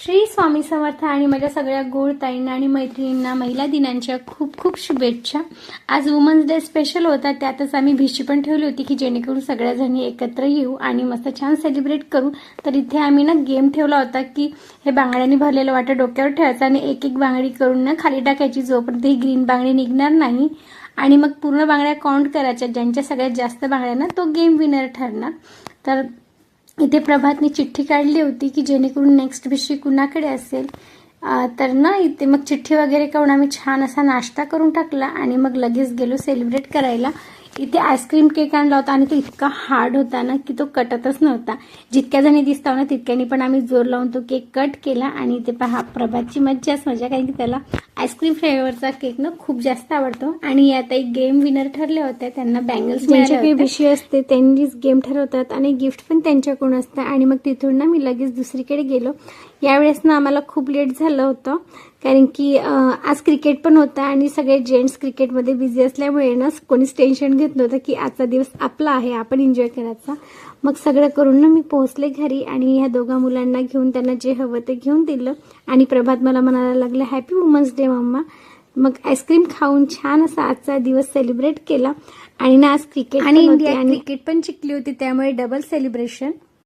श्री स्वामी समर्थ आणि माझ्या सगळ्या गोड ताईंना आणि मैत्रिणींना महिला दिनांच्या खूप खूप शुभेच्छा। आज वुमन्स डे स्पेशल होता, त्यातच आम्ही भिशी पण ठेवली होती की जेणेकरून सगळ्या जणी एकत्र येऊ आणि मस्त छान सेलिब्रेट करू। तर इथे आम्ही ना गेम ठेवला होता की हे बांगड्यांनी भरलेलं वाटं डोक्यावर ठेवायचं आणि एक एक बांगडी करून ना खाली टाकायची, जोपर्यंत ही ग्रीन बांगडी निघणार नाही आणि मग पूर्ण बांगड्या काउंट करायच्या। ज्यांच्या सगळ्यात जास्त बांगड्या ना तो गेम विनर ठरणार। तर इथे प्रभातने चिठ्ठी काढली होती की जेणेकरून नेक्स्ट भिशी कुणाकडे असेल। तर ना इथे मग चिठ्ठी वगैरे काढून आम्ही छान असा नाश्ता करून टाकला आणि मग लगेच गेलो सेलिब्रेट करायला। इथे आईस्क्रीम केक आणला होता आणि तो इतका हार्ड होता ना की तो कटतच नव्हता। जितक्या जणी दिसताव ना तितक्यानी पण आम्ही जोर लावून तो केक कट केला। आणि इथे पहा प्रभातची मज्जाच मजा, कारण की त्याला आईस्क्रीम फ्लेवरचा केक ना खूप जास्त आवडतो। आणि यात एक गेम विनर ठरले होते, त्यांना बँगल्स मिळाले होते। भिशी असते त्यांनीच गेम ठरवतात आणि गिफ्ट पण त्यांच्याकडून असतं। आणि मग तिथून ना मी लगेच दुसरीकडे गेलो। यावेळेस ना आम्हाला खूप लेट झालं होतं, कारण की आज क्रिकेट पण होता आणि सगळे जेंट्स क्रिकेटमध्ये बिझी असल्यामुळे ना कोणीच टेन्शन घेत नव्हतं की आजचा दिवस आपला आहे, आपण एन्जॉय करायचा। मग सगळं करून ना मी पोहोचले घरी आणि ह्या दोघा मुलांना घेऊन त्यांना जे हवं ते घेऊन दिलं। आणि प्रभात मला म्हणायला लागले हॅपी वुमन्स डे मम्मा। मग आईस्क्रीम खाऊन छान असा आजचा दिवस सेलिब्रेट केला। आणि ना आज क्रिकेट आणि इंडिया क्रिकेट पण जिंकली होती, त्यामुळे डबल सेलिब्रेशन।